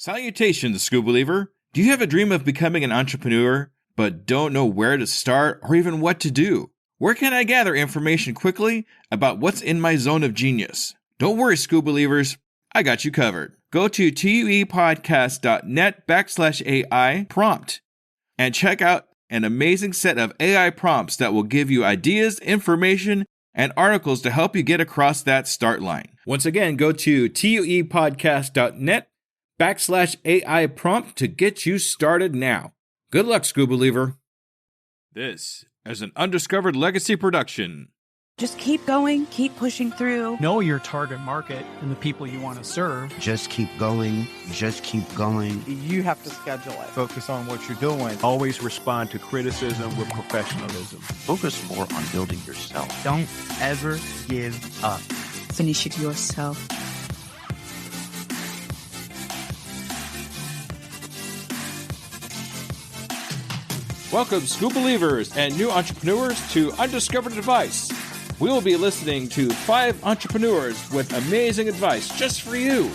Salutations, School Believer! Do you have a dream of becoming an entrepreneur, but don't know where to start or even what to do? Where can I gather information quickly about what's in my zone of genius? Don't worry, School Believers, I got you covered. Go to tuepodcast.net/AI prompt and check out an amazing set of AI prompts that will give you ideas, information, and articles to help you get across that start line. Once again, go to tuepodcast.net/AI prompt to get you started now. Good luck, School Believer. This is an Undiscovered Legacy production. Just keep going, keep pushing through. Know your target market and the people you want to serve. Just keep going. Just keep going. You have to schedule it. Focus on what you're doing. Always respond to criticism with professionalism. Focus more on building yourself. Don't ever give up. Finish it yourself. Welcome, School Believers and new entrepreneurs, to Undiscovered Advice. We will be listening to 5 entrepreneurs with amazing advice just for you.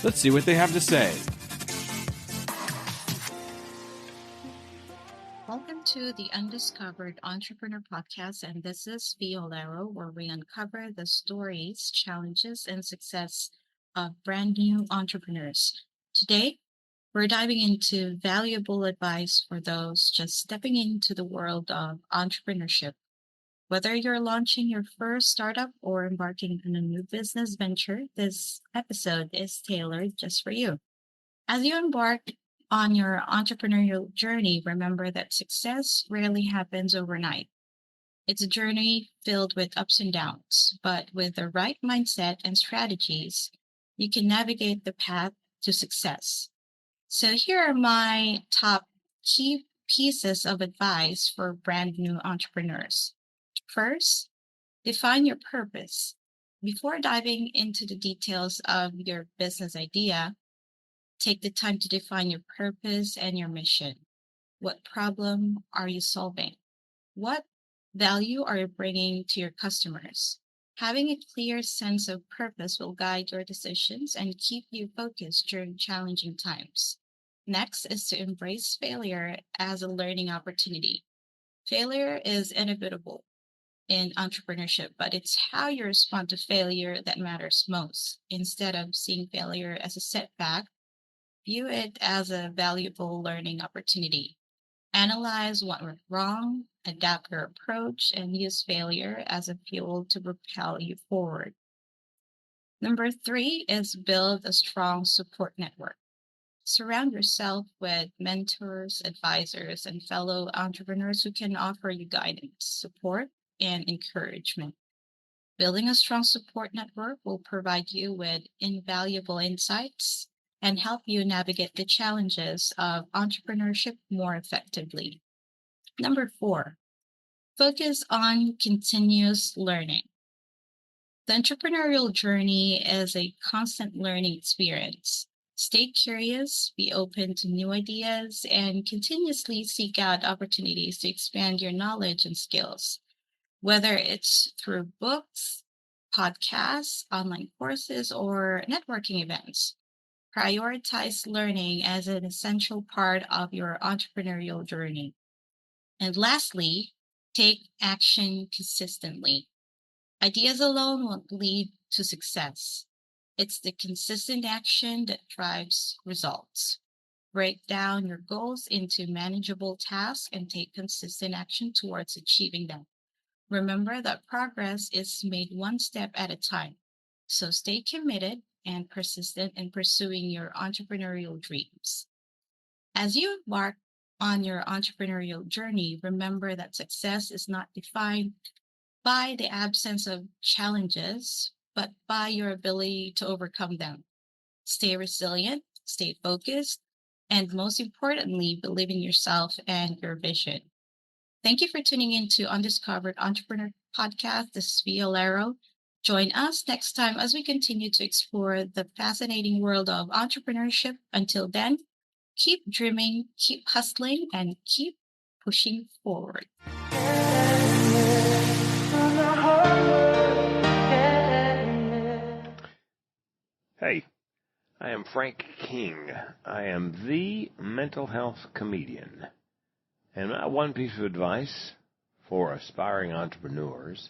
Let's see what they have to say. Welcome to the Undiscovered Entrepreneur Podcast, and this is Violero, where we uncover the stories, challenges, and success of brand new entrepreneurs. Today, we're diving into valuable advice for those just stepping into the world of entrepreneurship. Whether you're launching your first startup or embarking on a new business venture, this episode is tailored just for you. As you embark on your entrepreneurial journey, remember that success rarely happens overnight. It's a journey filled with ups and downs, but with the right mindset and strategies, you can navigate the path to success. So here are my top key pieces of advice for brand new entrepreneurs. First, define your purpose. Before diving into the details of your business idea, take the time to define your purpose and your mission. What problem are you solving? What value are you bringing to your customers? Having a clear sense of purpose will guide your decisions and keep you focused during challenging times. Next is to embrace failure as a learning opportunity. Failure is inevitable in entrepreneurship, but it's how you respond to failure that matters most. Instead of seeing failure as a setback, view it as a valuable learning opportunity. Analyze what went wrong, adapt your approach, and use failure as a fuel to propel you forward. Number 3 is build a strong support network. Surround yourself with mentors, advisors, and fellow entrepreneurs who can offer you guidance, support, and encouragement. Building a strong support network will provide you with invaluable insights and help you navigate the challenges of entrepreneurship more effectively. Number 4, focus on continuous learning. The entrepreneurial journey is a constant learning experience. Stay curious, be open to new ideas, and continuously seek out opportunities to expand your knowledge and skills. Whether it's through books, podcasts, online courses, or networking events, prioritize learning as an essential part of your entrepreneurial journey. And lastly, take action consistently. Ideas alone won't lead to success. It's the consistent action that drives results. Break down your goals into manageable tasks and take consistent action towards achieving them. Remember that progress is made one step at a time, so stay committed and persistent in pursuing your entrepreneurial dreams. As you embark on your entrepreneurial journey, remember that success is not defined by the absence of challenges, but by your ability to overcome them. Stay resilient, stay focused, and most importantly, believe in yourself and your vision. Thank you for tuning in to Undiscovered Entrepreneur Podcast. This is Violero. Join us next time as we continue to explore the fascinating world of entrepreneurship. Until then, keep dreaming, keep hustling, and keep pushing forward. Hey, I am Frank King. I am the mental health comedian. And my one piece of advice for aspiring entrepreneurs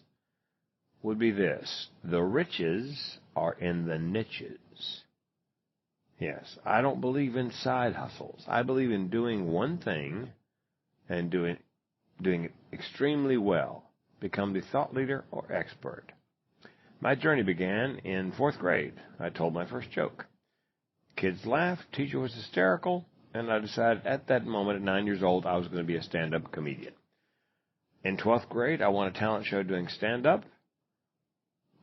would be this: the riches are in the niches. Yes, I don't believe in side hustles. I believe in doing one thing and doing it extremely well. Become the thought leader or expert. My journey began in 4th grade. I told my first joke. Kids laughed, teacher was hysterical, and I decided at that moment at 9 years old I was going to be a stand-up comedian. In 12th grade, I won a talent show doing stand-up.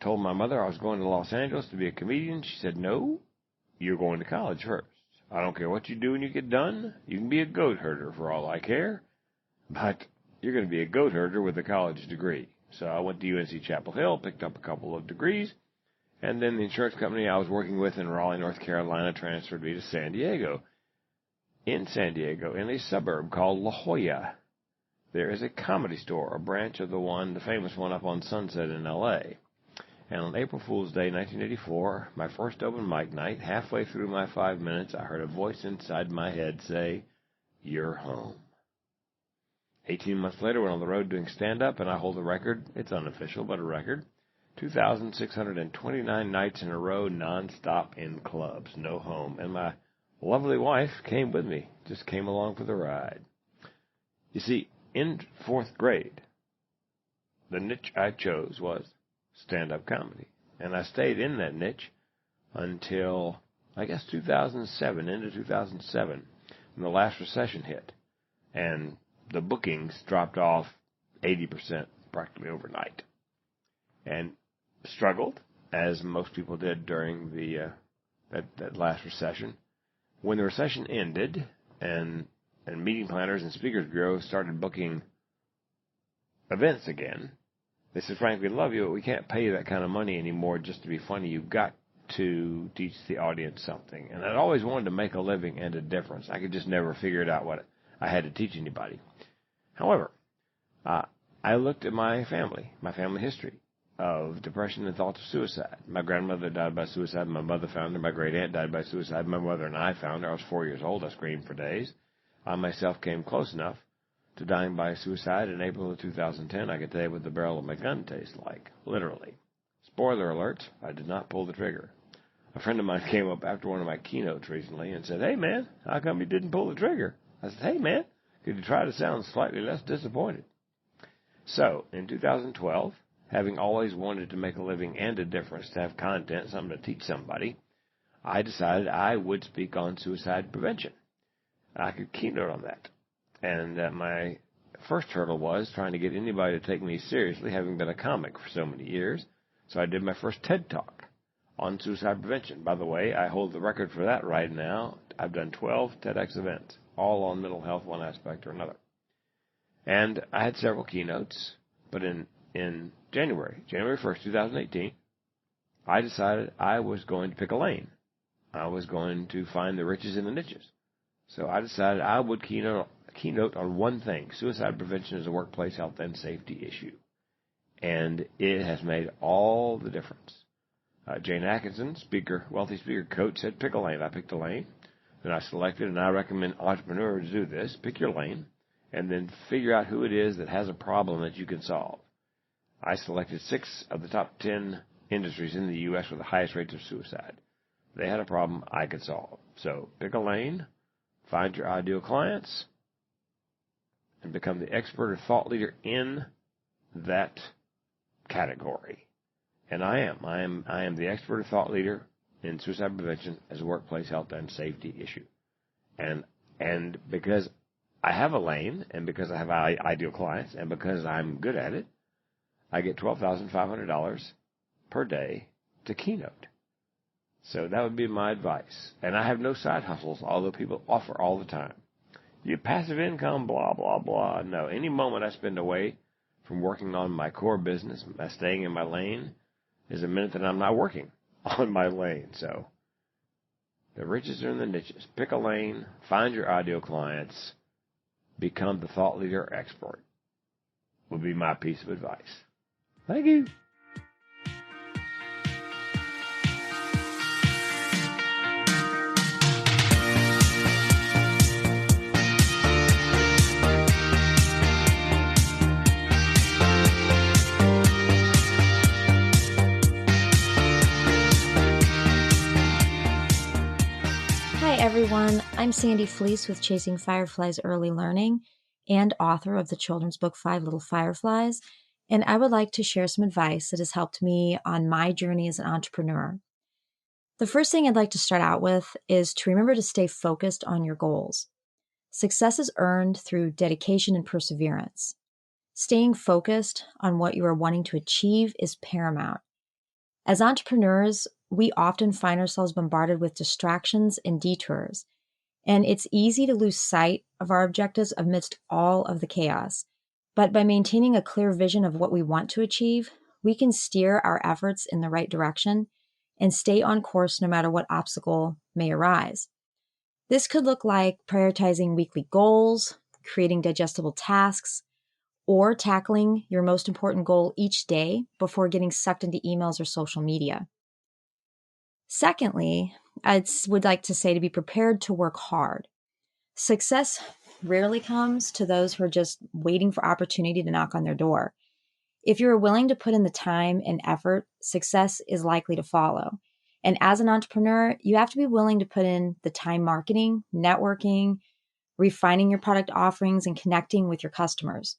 Told my mother I was going to Los Angeles to be a comedian. She said, "No, you're going to college first. I don't care what you do when you get done. You can be a goat herder for all I care, but you're going to be a goat herder with a college degree." So I went to UNC Chapel Hill, picked up a couple of degrees, and then the insurance company I was working with in Raleigh, North Carolina, transferred me to San Diego. In San Diego, in a suburb called La Jolla, there is a Comedy Store, a branch of the famous one up on Sunset in L.A. And on April Fool's Day, 1984, my first open mic night, halfway through my 5 minutes, I heard a voice inside my head say, "You're home." 18 months later, went on the road doing stand-up, and I hold a record. It's unofficial, but a record. 2,629 nights in a row, non-stop in clubs, no home. And my lovely wife came with me, just came along for the ride. You see, in 4th grade, the niche I chose was stand-up comedy. And I stayed in that niche until, I guess, 2007, into 2007, when the last recession hit. And the bookings dropped off 80% practically overnight. And struggled, as most people did during the that last recession. When the recession ended and meeting planners and speakers bureaus started booking events again, they said, "Frank, we love you, but we can't pay you that kind of money anymore just to be funny. You've got to teach the audience something." And I'd always wanted to make a living and a difference. I could just never figure it out what I had to teach anybody. However, I looked at my family history of depression and thoughts of suicide. My grandmother died by suicide. My mother found her. My great aunt died by suicide. My mother and I found her. I was 4 years old. I screamed for days. I myself came close enough to dying by suicide in April of 2010. I could tell you what the barrel of my gun tastes like, literally. Spoiler alert, I did not pull the trigger. A friend of mine came up after one of my keynotes recently and said, "Hey, man, how come you didn't pull the trigger?" I said, "Hey, man, could you try to sound slightly less disappointed?" So, in 2012, having always wanted to make a living and a difference, to have content, something to teach somebody, I decided I would speak on suicide prevention. I could keynote on that. And my first hurdle was trying to get anybody to take me seriously, having been a comic for so many years. So I did my first TED Talk on suicide prevention. By the way, I hold the record for that right now. I've done 12 TEDx events, all on mental health, one aspect or another. And I had several keynotes, but in January 1st, 2018, I decided I was going to pick a lane. I was going to find the riches in the niches. So I decided I would keynote on one thing: suicide prevention is a workplace health and safety issue. And it has made all the difference. Jane Atkinson, wealthy speaker coach, said pick a lane. I picked a lane. Then I selected, and I recommend entrepreneurs do this: pick your lane, and then figure out who it is that has a problem that you can solve. I selected 6 of the top 10 industries in the U.S. with the highest rates of suicide. They had a problem I could solve. So pick a lane, find your ideal clients, and become the expert or thought leader in that category. And I am the expert or thought leader in suicide prevention as a workplace health and safety issue. And because I have a lane, and because I have ideal clients, and because I'm good at it, I get $12,500 per day to keynote. So that would be my advice. And I have no side hustles, although people offer all the time. You passive income, blah, blah, blah. No, any moment I spend away from working on my core business, staying in my lane, is a minute that I'm not working on my lane. So the riches are in the niches. Pick a lane, find your ideal clients, become the thought leader or expert, would be my piece of advice. Thank you. Hi, everyone. I'm Sandy Fleece with Chasing Fireflies Early Learning and author of the children's book, 5 Little Fireflies. And I would like to share some advice that has helped me on my journey as an entrepreneur. The first thing I'd like to start out with is to remember to stay focused on your goals. Success is earned through dedication and perseverance. Staying focused on what you are wanting to achieve is paramount. As entrepreneurs, we often find ourselves bombarded with distractions and detours, and it's easy to lose sight of our objectives amidst all of the chaos. But by maintaining a clear vision of what we want to achieve, we can steer our efforts in the right direction and stay on course no matter what obstacle may arise. This could look like prioritizing weekly goals, creating digestible tasks, or tackling your most important goal each day before getting sucked into emails or social media. Secondly, I would like to say to be prepared to work hard. Success rarely comes to those who are just waiting for opportunity to knock on their door. If you're willing to put in the time and effort, success is likely to follow. And as an entrepreneur, you have to be willing to put in the time marketing, networking, refining your product offerings, and connecting with your customers.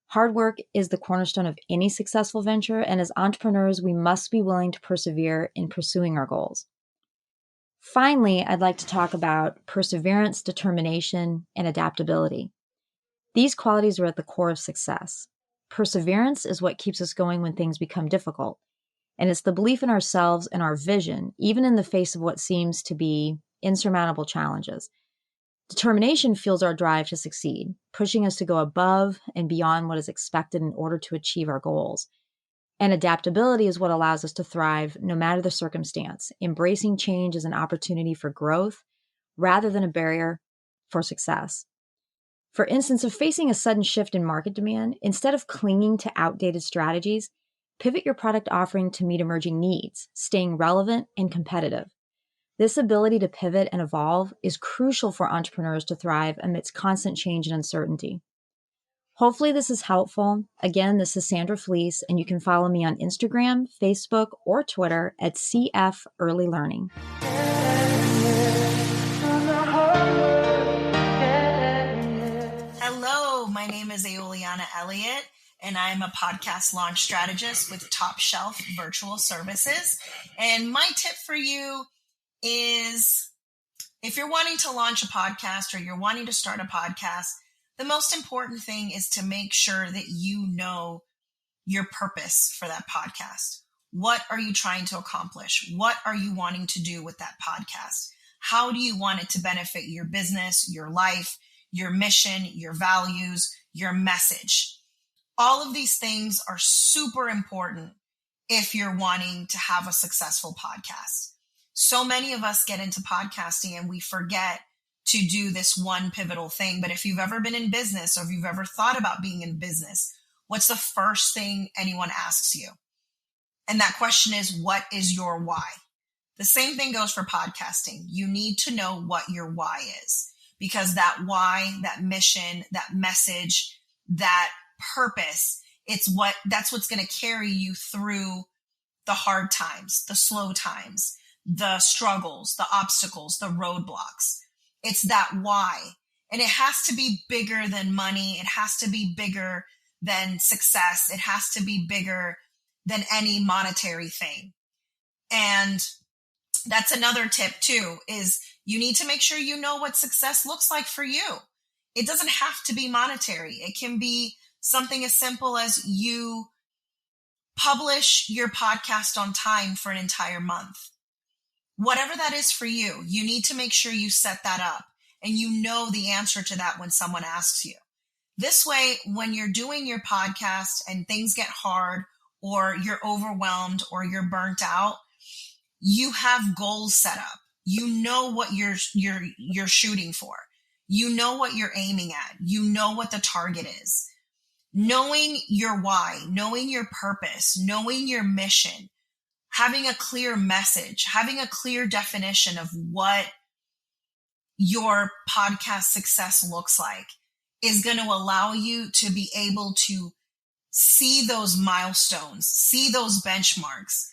Hard work is the cornerstone of any successful venture, and as entrepreneurs, we must be willing to persevere in pursuing our goals. Finally, I'd like to talk about perseverance, determination, and adaptability. These qualities are at the core of success. Perseverance is what keeps us going when things become difficult, and it's the belief in ourselves and our vision, even in the face of what seems to be insurmountable challenges. Determination fuels our drive to succeed, pushing us to go above and beyond what is expected in order to achieve our goals. And adaptability is what allows us to thrive no matter the circumstance, embracing change as an opportunity for growth rather than a barrier for success. For instance, if facing a sudden shift in market demand, instead of clinging to outdated strategies, pivot your product offering to meet emerging needs, staying relevant and competitive. This ability to pivot and evolve is crucial for entrepreneurs to thrive amidst constant change and uncertainty. Hopefully this is helpful. Again, this is Sandra Fleece, and you can follow me on Instagram, Facebook, or Twitter at CF Early Learning. Hello, my name is Aoliana Elliott, and I'm a podcast launch strategist with Top Shelf Virtual Services. And my tip for you is if you're wanting to launch a podcast or you're wanting to start a podcast, the most important thing is to make sure that you know your purpose for that podcast. What are you trying to accomplish? What are you wanting to do with that podcast? How do you want it to benefit your business, your life, your mission, your values, your message? All of these things are super important if you're wanting to have a successful podcast. So many of us get into podcasting and we forget to do this one pivotal thing. But if you've ever been in business or if you've ever thought about being in business, what's the first thing anyone asks you? And that question is, what is your why? The same thing goes for podcasting. You need to know what your why is, because that why, that mission, that message, that purpose, that's what's going to carry you through the hard times, the slow times, the struggles, the obstacles, the roadblocks. It's that why. And it has to be bigger than money. It has to be bigger than success. It has to be bigger than any monetary thing. And that's another tip too, is you need to make sure you know what success looks like for you. It doesn't have to be monetary. It can be something as simple as you publish your podcast on time for an entire month. Whatever that is for you, you need to make sure you set that up and you know the answer to that when someone asks you. This way, when you're doing your podcast and things get hard or you're overwhelmed or you're burnt out, you have goals set up. You know what you're shooting for. You know what you're aiming at. You know what the target is. Knowing your why, knowing your purpose, knowing your mission, having a clear message, having a clear definition of what your podcast success looks like is going to allow you to be able to see those milestones, see those benchmarks,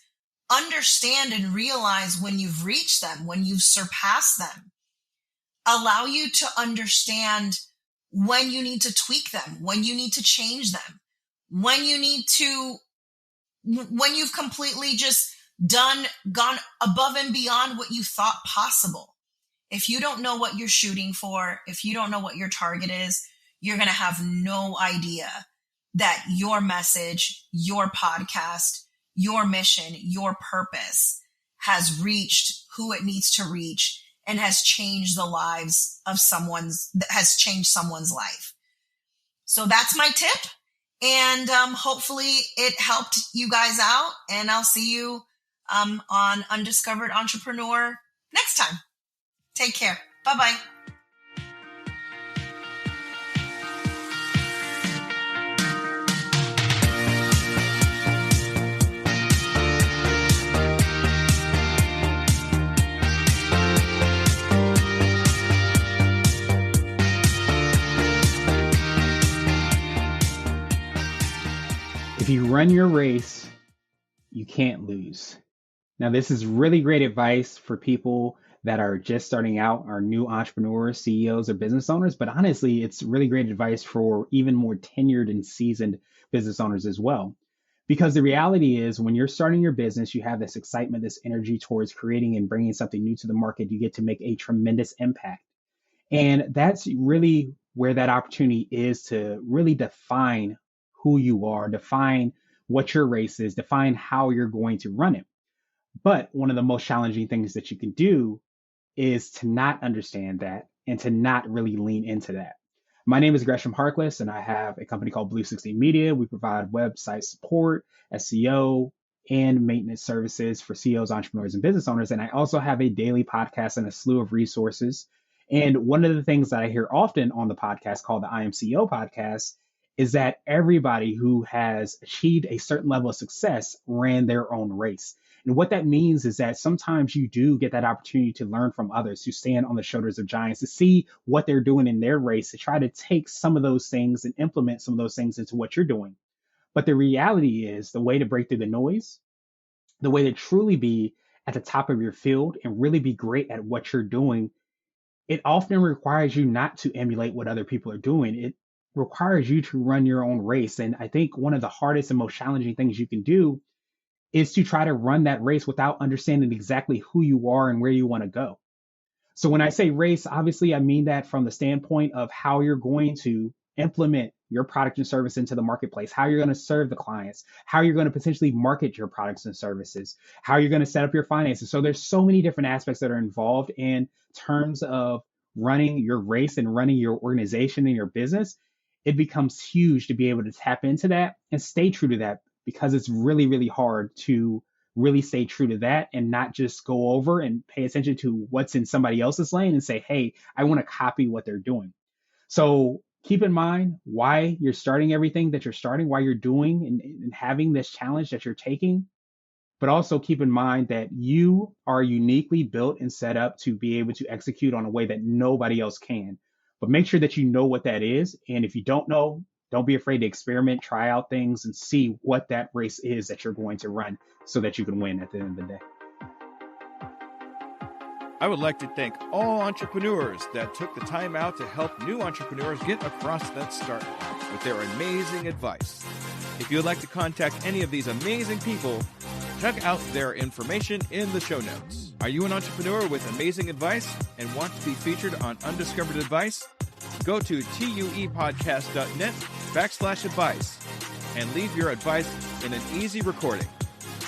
understand and realize when you've reached them, when you've surpassed them. allow you to understand when you need to tweak them, when you need to change them, when you've completely just gone above and beyond what you thought possible. If you don't know what you're shooting for, if you don't know what your target is, you're going to have no idea that your message, your podcast, your mission, your purpose has reached who it needs to reach and has changed someone's life. So that's my tip. And hopefully it helped you guys out. And I'll see you on Undiscovered Entrepreneur next time. Take care. Bye-bye. If you run your race, you can't lose. Now, this is really great advice for people that are just starting out, are new entrepreneurs, CEOs, or business owners. But honestly, it's really great advice for even more tenured and seasoned business owners as well. Because the reality is, when you're starting your business, you have this excitement, this energy towards creating and bringing something new to the market. You get to make a tremendous impact. And that's really where that opportunity is to really define who you are, define what your race is, define how you're going to run it. But one of the most challenging things that you can do is to not understand that and to not really lean into that. My name is Gresham Harkless, and I have a company called Blue 60 Media. We provide website support, SEO, and maintenance services for CEOs, entrepreneurs, and business owners. And I also have a daily podcast and a slew of resources. And one of the things that I hear often on the podcast called the I Am CEO podcast is that everybody who has achieved a certain level of success ran their own race. And what that means is that sometimes you do get that opportunity to learn from others, to stand on the shoulders of giants, to see what they're doing in their race, to try to take some of those things and implement some of those things into what you're doing. But the reality is, the way to break through the noise, the way to truly be at the top of your field and really be great at what you're doing, it often requires you not to emulate what other people are doing. It requires you to run your own race. And I think one of the hardest and most challenging things you can do is to try to run that race without understanding exactly who you are and where you want to go. So when I say race, obviously I mean that from the standpoint of how you're going to implement your product and service into the marketplace, how you're going to serve the clients, how you're going to potentially market your products and services, how you're going to set up your finances. So there's so many different aspects that are involved in terms of running your race and running your organization and your business. It becomes huge to be able to tap into that and stay true to that, because it's really, really hard to really stay true to that and not just go over and pay attention to what's in somebody else's lane and say, hey, I want to copy what they're doing. So keep in mind why you're starting everything that you're starting, why you're doing and having this challenge that you're taking. But also keep in mind that you are uniquely built and set up to be able to execute on a way that nobody else can. But make sure that you know what that is. And if you don't know, don't be afraid to experiment, try out things, and see what that race is that you're going to run so that you can win at the end of the day. I would like to thank all entrepreneurs that took the time out to help new entrepreneurs get across that start line with their amazing advice. If you would like to contact any of these amazing people, check out their information in the show notes. Are you an entrepreneur with amazing advice and want to be featured on Undiscovered Advice? Go to tuepodcast.net/advice and leave your advice in an easy recording.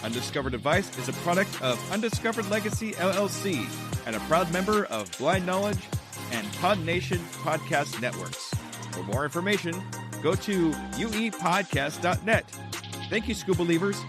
Undiscovered Advice is a product of Undiscovered Legacy LLC and a proud member of Blind Knowledge and Pod Nation podcast networks. For more information, go to uepodcast.net. Thank you, Scuba Believers.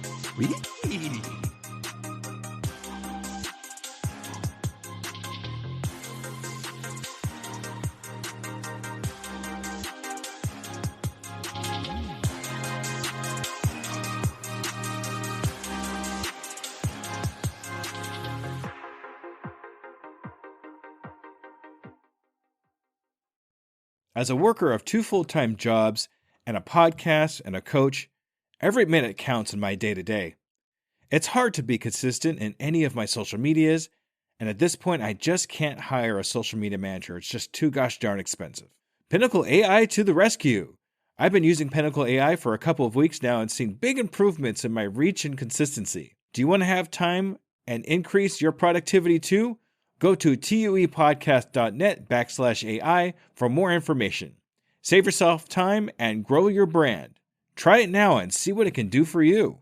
As a worker of 2 full-time jobs and a podcast and a coach, every minute counts in my day-to-day. It's hard to be consistent in any of my social medias, And at this point, I just can't hire a social media manager. It's just too gosh darn expensive. Pinnacle AI to the rescue. I've been using Pinnacle AI for a couple of weeks now and seen big improvements in my reach and consistency. Do you want to have time and increase your productivity too? Go to tuepodcast.net/AI for more information. Save yourself time and grow your brand. Try it now and see what it can do for you.